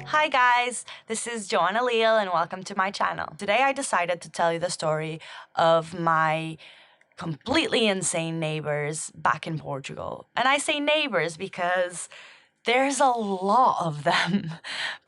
Hi guys, this is Joanna Leal and welcome to my channel. Today I decided to tell you the story of my completely insane neighbors back in Portugal. And I say neighbors because there's a lot of them.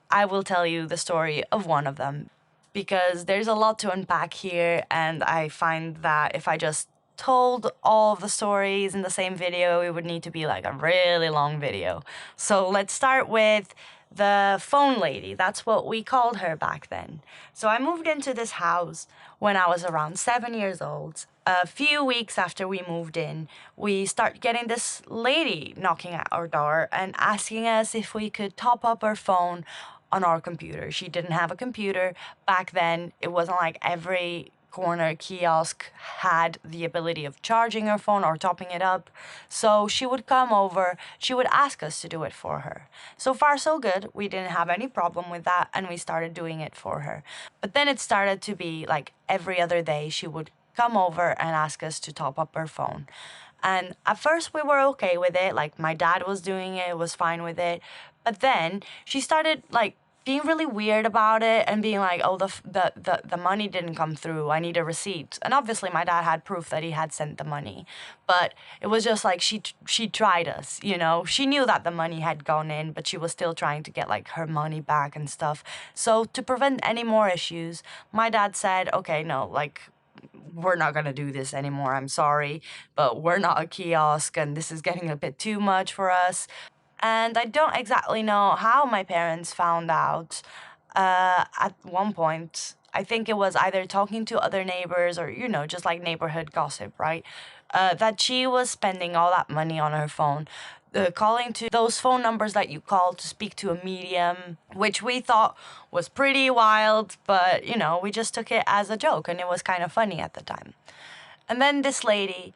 I will tell you the story of one of them because there's a lot to unpack here, and I find that if I just told all of the stories in the same video, it would need to be like a really long video. So let's start with the phone lady. That's what we called her back then. So I moved into this house when I was around 7 years old. A few weeks after we moved in, we start getting this lady knocking at our door and asking us if we could top up our phone on our computer. She didn't have a computer. Back then, it wasn't like every corner kiosk had the ability of charging her phone or topping it up. So she would come over, she would ask us to do it for her. So far so good, we didn't have any problem with that, and we started doing it for her. But then it started to be like every other day she would come over and ask us to top up her phone. And at first we were okay with it, like my dad was doing it, was fine with it. But then she started like being really weird about it and being like, oh, the money didn't come through, I need a receipt. And obviously my dad had proof that he had sent the money, but it was just like she tried us, you know. She knew that the money had gone in, but she was still trying to get like her money back and stuff. So to prevent any more issues, my dad said, okay, no, like, we're not gonna do this anymore, I'm sorry, but we're not a kiosk and this is getting a bit too much for us. And I don't exactly know how my parents found out. At one point, I think it was either talking to other neighbors or, you know, just like neighborhood gossip, right? That she was spending all that money on her phone, calling to those phone numbers that you call to speak to a medium, which we thought was pretty wild, but, you know, we just took it as a joke and it was kind of funny at the time. And then this lady,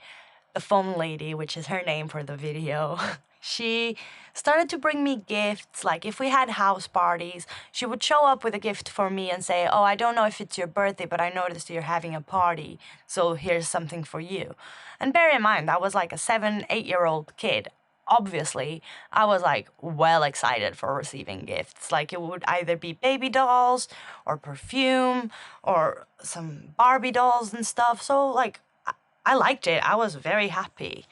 the phone lady, which is her name for the video, she started to bring me gifts. Like if we had house parties, she would show up with a gift for me and say, oh, I don't know if it's your birthday, but I noticed you're having a party, so here's something for you. And bear in mind, I was like a 7, 8-year-old kid. Obviously, I was like well excited for receiving gifts. Like it would either be baby dolls or perfume or some Barbie dolls and stuff. So like I liked it. I was very happy.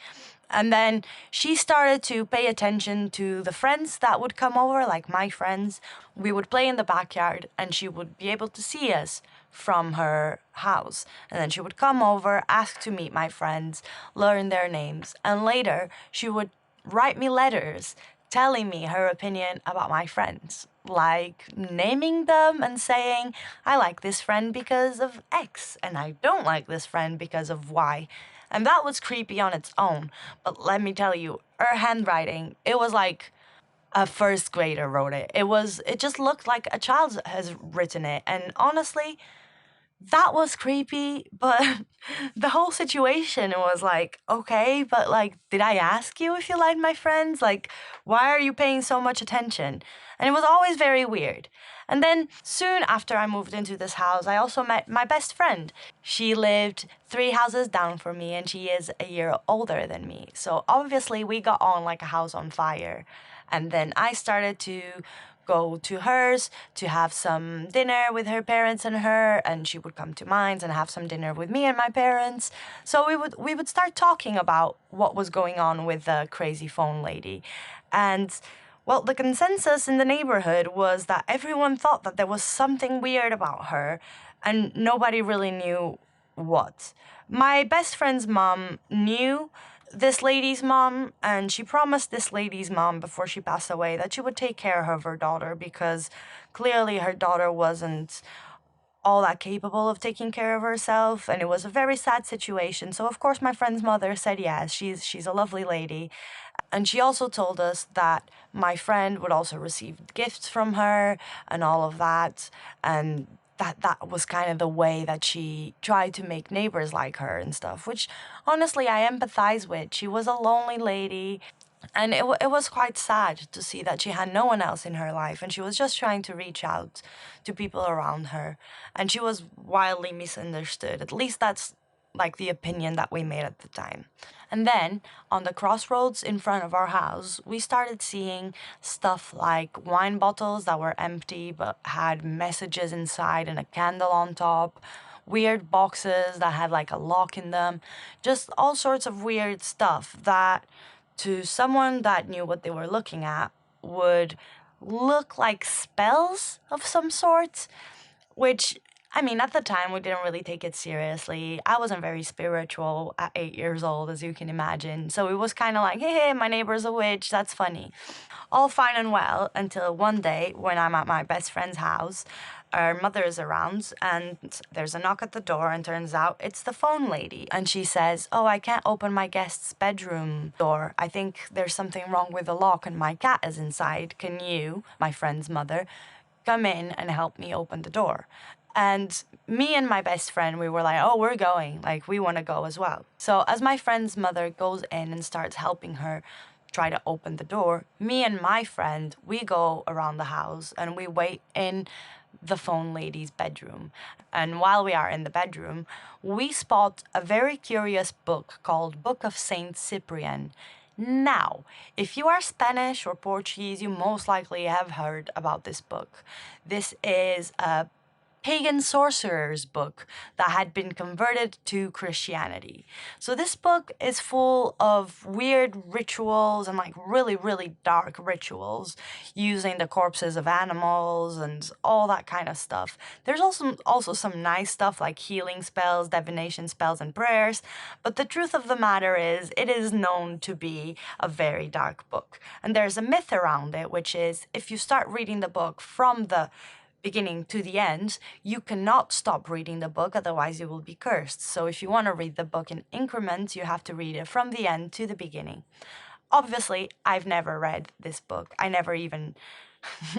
And then she started to pay attention to the friends that would come over, like my friends. We would play in the backyard and she would be able to see us from her house. And then she would come over, ask to meet my friends, learn their names. And later she would write me letters telling me her opinion about my friends, like naming them and saying, I like this friend because of X, and I don't like this friend because of Y. And that was creepy on its own, but let me tell you, her handwriting, it was like a first grader wrote it. It just looked like a child has written it, and honestly, that was creepy, but the whole situation was like, okay, but like, did I ask you if you liked my friends? Like, why are you paying so much attention? And it was always very weird. And then soon after I moved into this house, I also met my best friend. She lived 3 houses down from me and she is a year older than me. So obviously we got on like a house on fire. And then I started to go to hers to have some dinner with her parents and her, and she would come to mine and have some dinner with me and my parents. So we would start talking about what was going on with the crazy phone lady. And well, the consensus in the neighborhood was that everyone thought that there was something weird about her and nobody really knew what. My best friend's mom knew this lady's mom, and she promised this lady's mom before she passed away that she would take care of her daughter because clearly her daughter wasn't all that capable of taking care of herself, and it was a very sad situation. So of course my friend's mother said yes, she's a lovely lady. And she also told us that my friend would also receive gifts from her and all of that, and that was kind of the way that she tried to make neighbors like her and stuff, which honestly I empathize with. She was a lonely lady, and it was quite sad to see that she had no one else in her life, and she was just trying to reach out to people around her, and she was wildly misunderstood. At least that's like the opinion that we made at the time. And then on the crossroads in front of our house, we started seeing stuff like wine bottles that were empty but had messages inside and a candle on top, weird boxes that had like a lock in them, just all sorts of weird stuff that to someone that knew what they were looking at would look like spells of some sort, which, I mean, at the time, we didn't really take it seriously. I wasn't very spiritual at 8 years old, as you can imagine. So it was kind of like, hey, my neighbor's a witch, that's funny. All fine and well until one day when I'm at my best friend's house, our mother is around and there's a knock at the door, and turns out it's the phone lady. And she says, oh, I can't open my guest's bedroom door. I think there's something wrong with the lock and my cat is inside. Can you, my friend's mother, come in and help me open the door? And me and my best friend, we were like, oh, we're going. Like, we want to go as well. So as my friend's mother goes in and starts helping her try to open the door, me and my friend, we go around the house and we wait in the phone lady's bedroom. And while we are in the bedroom, we spot a very curious book called Book of Saint Cyprian. Now, if you are Spanish or Portuguese, you most likely have heard about this book. This is a pagan sorcerer's book that had been converted to Christianity. So this book is full of weird rituals and like really, really dark rituals using the corpses of animals and all that kind of stuff. There's also some nice stuff like healing spells, divination spells, and prayers, but the truth of the matter is it is known to be a very dark book. And there's a myth around it, which is if you start reading the book from the beginning to the end, you cannot stop reading the book, otherwise you will be cursed. So if you want to read the book in increments, you have to read it from the end to the beginning. Obviously, I've never read this book. I never even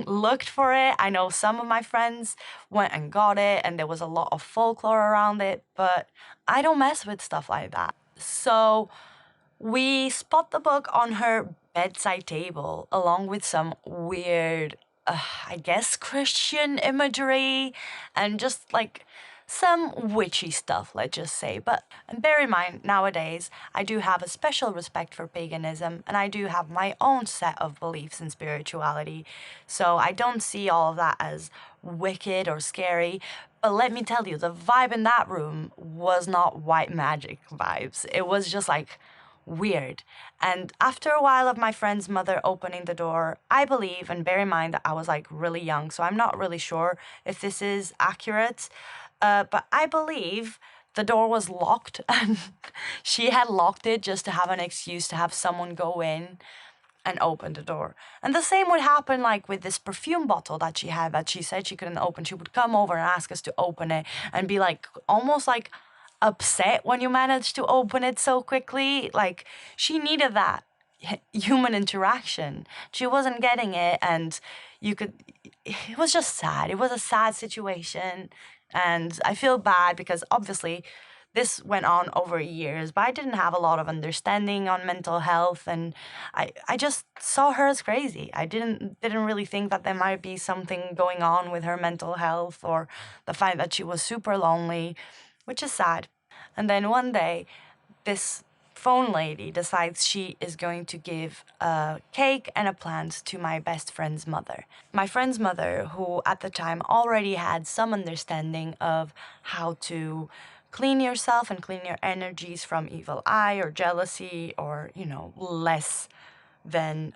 looked for it. I know some of my friends went and got it, and there was a lot of folklore around it, but I don't mess with stuff like that. So we spot the book on her bedside table along with some weird, I guess, Christian imagery and just like some witchy stuff, let's just say. But and bear in mind, nowadays, I do have a special respect for paganism and I do have my own set of beliefs in spirituality. So I don't see all of that as wicked or scary. But let me tell you, the vibe in that room was not white magic vibes. It was just like weird. And after a while of my friend's mother opening the door, I believe, and bear in mind that I was like really young, so I'm not really sure if this is accurate, but I believe the door was locked and she had locked it just to have an excuse to have someone go in and open the door. And the same would happen like with this perfume bottle that she had that she said she couldn't open. She would come over and ask us to open it and be like almost like upset when you managed to open it so quickly. Like she needed that human interaction. She wasn't getting it, and it was just sad. It was a sad situation, and I feel bad because obviously this went on over years, but I didn't have a lot of understanding on mental health, and I just saw her as crazy. I didn't really think that there might be something going on with her mental health or the fact that she was super lonely, which is sad. And then one day, this phone lady decides she is going to give a cake and a plant to my best friend's mother. My friend's mother, who at the time already had some understanding of how to clean yourself and clean your energies from evil eye or jealousy or, less than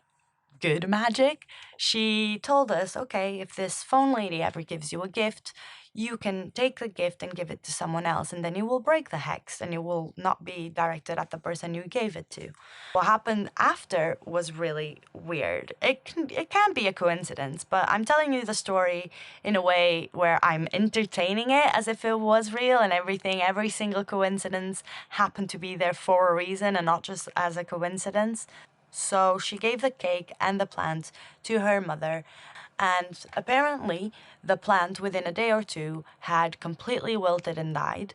good magic, she told us, okay, if this phone lady ever gives you a gift, you can take the gift and give it to someone else, and then you will break the hex and it will not be directed at the person you gave it to. What happened after was really weird. It can be a coincidence, but I'm telling you the story in a way where I'm entertaining it as if it was real and every single coincidence happened to be there for a reason and not just as a coincidence. So she gave the cake and the plant to her mother, and apparently the plant within a day or two had completely wilted and died,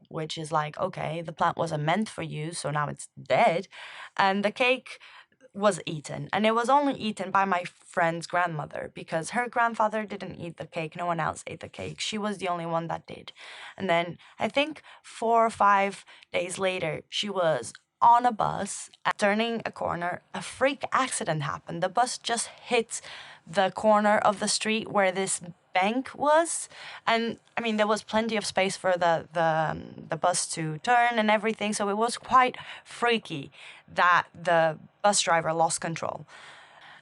which is like, okay, the plant wasn't meant for you, so now it's dead. And the cake was eaten, and it was only eaten by my friend's grandmother because her grandfather didn't eat the cake. No one else ate the cake. She was the only one that did. And then I think 4 or 5 days later, she was on a bus turning a corner. A freak accident happened. The bus just hit the corner of the street where this bank was, and I mean there was plenty of space for the bus to turn and everything, so it was quite freaky that the bus driver lost control.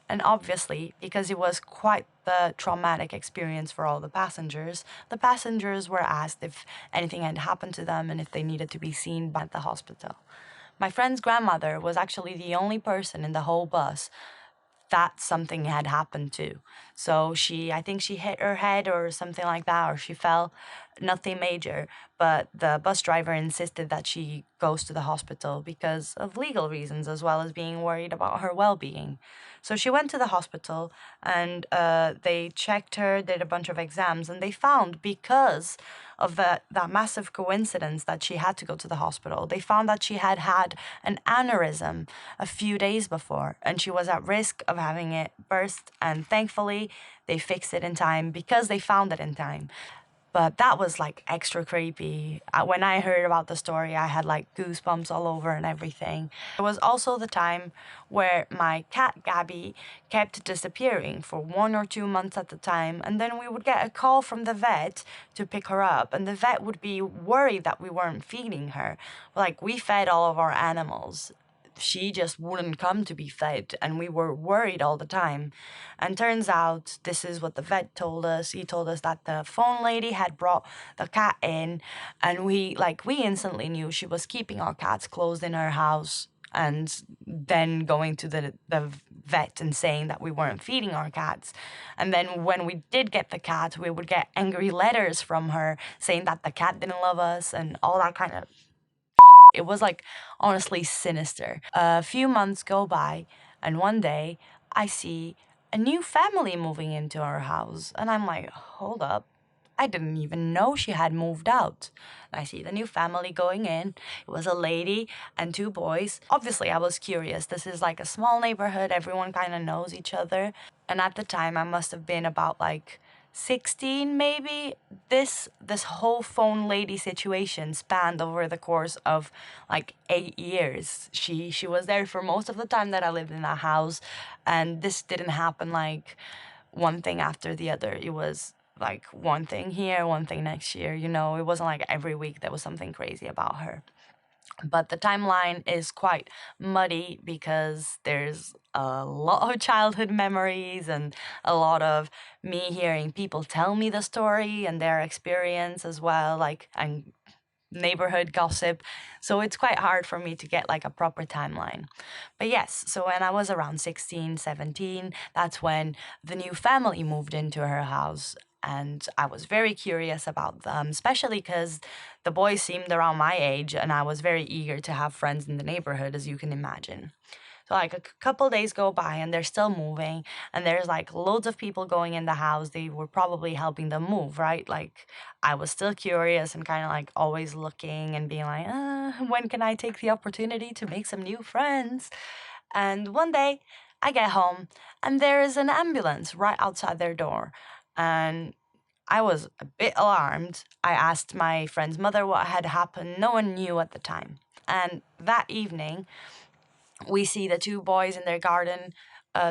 And obviously, because it was quite the traumatic experience for all the passengers were asked if anything had happened to them and if they needed to be seen by the hospital. My friend's grandmother was actually the only person in the whole bus that something had happened to. So I think she hit her head or something like that, or she fell. Nothing major, but the bus driver insisted that she goes to the hospital because of legal reasons, as well as being worried about her well-being. So she went to the hospital, and they checked her, did a bunch of exams, and they found, because of that massive coincidence that she had to go to the hospital, they found that she had had an aneurysm a few days before, and she was at risk of having it burst, and thankfully they fixed it in time because they found it in time. But that was like extra creepy. When I heard about the story, I had like goosebumps all over and everything. It was also the time where my cat Gabby kept disappearing for 1 or 2 months at the time, and then we would get a call from the vet to pick her up, and the vet would be worried that we weren't feeding her. Like, we fed all of our animals. She just wouldn't come to be fed, and we were worried all the time. And turns out, this is what the vet told us. He told us that the phone lady had brought the cat in, and we instantly knew she was keeping our cats closed in her house, and then going to the vet and saying that we weren't feeding our cats. And then when we did get the cat, we would get angry letters from her saying that the cat didn't love us and all that kind of. It was like honestly sinister. A few months go by, and one day I see a new family moving into our house, and I'm like, hold up. I didn't even know she had moved out. And I see the new family going in. It was a lady and 2 boys. Obviously, I was curious. This is like a small neighborhood. Everyone kind of knows each other. And at the time, I must have been about like 16 maybe. This whole phone lady situation spanned over the course of like 8 years. She was there for most of the time that I lived in that house, and this didn't happen like one thing after the other. It was like one thing here, one thing next year, it wasn't like every week there was something crazy about her. But the timeline is quite muddy because there's a lot of childhood memories and a lot of me hearing people tell me the story and their experience as well, like, and neighborhood gossip. So it's quite hard for me to get like a proper timeline. But yes, so when I was around 16, 17, that's when the new family moved into her house. And I was very curious about them, especially because the boys seemed around my age, and I was very eager to have friends in the neighborhood, as you can imagine. So like a couple days go by and they're still moving, and there's like loads of people going in the house. They were probably helping them move, right? Like, I was still curious and kind of like always looking and being like, when can I take the opportunity to make some new friends? And one day I get home and there is an ambulance right outside their door. And I was a bit alarmed. I asked my friend's mother what had happened. No one knew at the time. And that evening, we see the 2 boys in their garden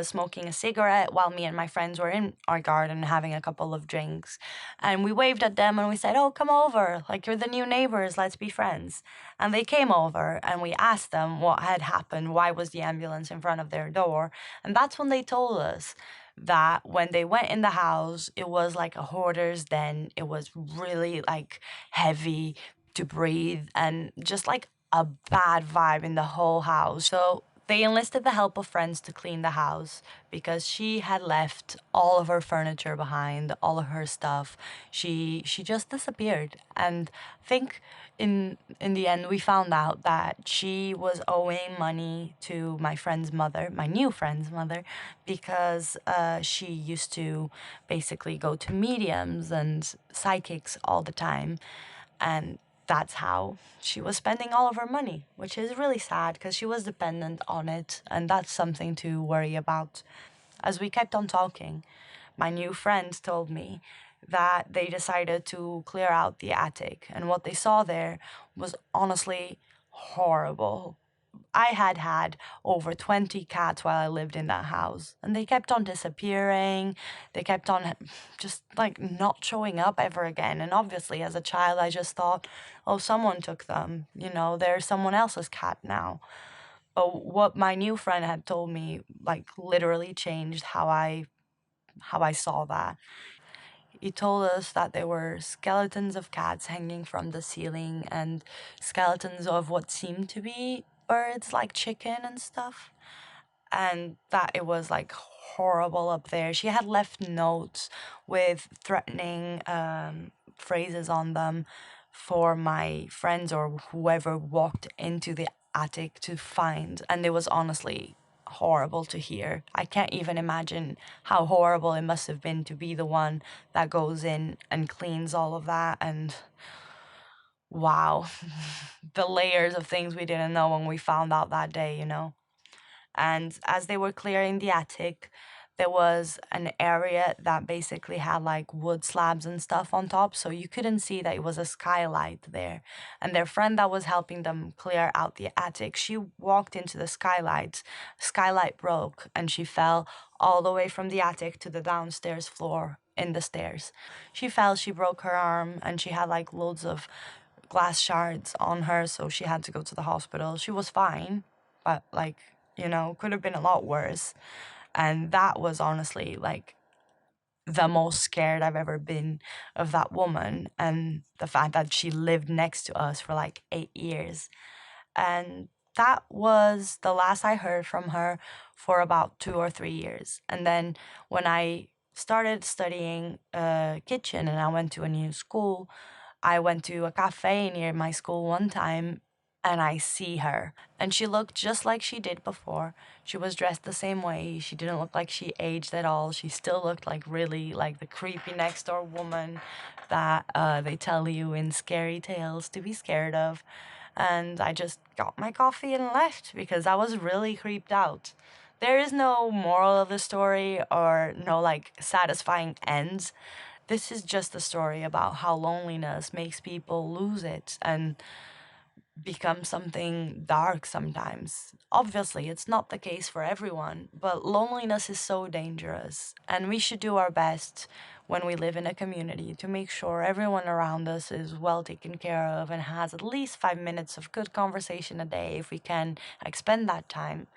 smoking a cigarette while me and my friends were in our garden having a couple of drinks. And we waved at them and we said, oh, come over. Like, you're the new neighbors. Let's be friends. And they came over and we asked them what had happened. Why was the ambulance in front of their door? And that's when they told us that when they went in the house, it was like a hoarder's den. It was really like heavy to breathe and just like a bad vibe in the whole house. So they enlisted the help of friends to clean the house because she had left all of her furniture behind, all of her stuff. She just disappeared. And I think in the end we found out that she was owing money to my friend's mother, my new friend's mother, because she used to basically go to mediums and psychics all the time. And that's how she was spending all of her money, which is really sad because she was dependent on it, and that's something to worry about. As we kept on talking, my new friend told me that they decided to clear out the attic, and what they saw there was honestly horrible. I had over 20 cats while I lived in that house, and they kept on disappearing. They kept on just like not showing up ever again. And obviously, as a child, I just thought, oh, someone took them. You know, they're someone else's cat now. But what my new friend had told me, like, literally changed how I saw that. He told us that there were skeletons of cats hanging from the ceiling and skeletons of what seemed to be birds, like chicken and stuff. And that it was like horrible up there. She had left notes with threatening phrases on them for my friends or whoever walked into the attic to find. And it was honestly horrible to hear. I can't even imagine how horrible it must have been to be the one that goes in and cleans all of that. And wow, the layers of things we didn't know when we found out that day, you know. And as they were clearing the attic, there was an area that basically had like wood slabs and stuff on top, so you couldn't see that it was a skylight there. And their friend that was helping them clear out the attic, she walked into the skylight broke, and she fell all the way from the attic to the downstairs floor in the stairs. She fell, she broke her arm, and she had like loads of glass shards on her, so she had to go to the hospital. She was fine, but like, you know, could have been a lot worse. And that was honestly like the most scared I've ever been of that woman, and the fact that she lived next to us for like 8 years. And that was the last I heard from her for about 2 or 3 years. And then when I started studying kitchen and I went to a new school, I went to a cafe near my school one time, and I see her. And she looked just like she did before. She was dressed the same way. She didn't look like she aged at all. She still looked like really like the creepy next door woman that they tell you in scary tales to be scared of. And I just got my coffee and left because I was really creeped out. There is no moral of the story or no like satisfying ends. This is just a story about how loneliness makes people lose it and become something dark sometimes. Obviously, it's not the case for everyone, but loneliness is so dangerous, and we should do our best when we live in a community to make sure everyone around us is well taken care of and has at least 5 minutes of good conversation a day if we can expend that time,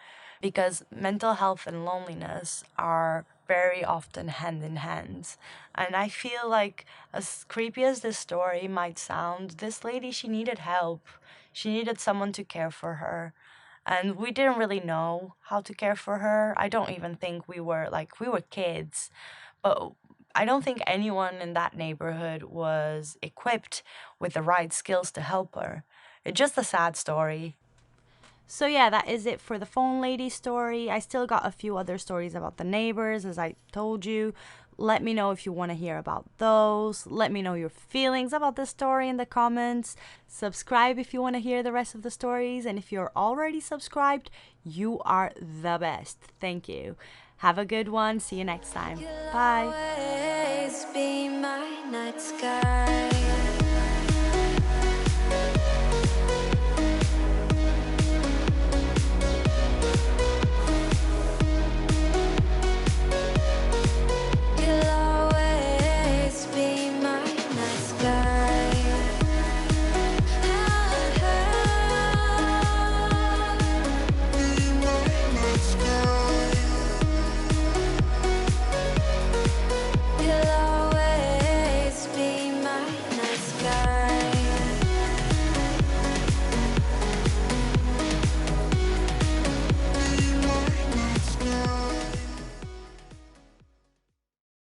because mental health and loneliness are very often hand in hand. And I feel like, as creepy as this story might sound, this lady, she needed help. She needed someone to care for her. And we didn't really know how to care for her. I don't even think we were kids, but I don't think anyone in that neighborhood was equipped with the right skills to help her. It's just a sad story. So yeah, that is it for the phone lady story. I still got a few other stories about the neighbors, as I told you. Let me know if you want to hear about those. Let me know your feelings about the story in the comments. Subscribe if you want to hear the rest of the stories. And if you're already subscribed, you are the best. Thank you. Have a good one. See you next time. Bye.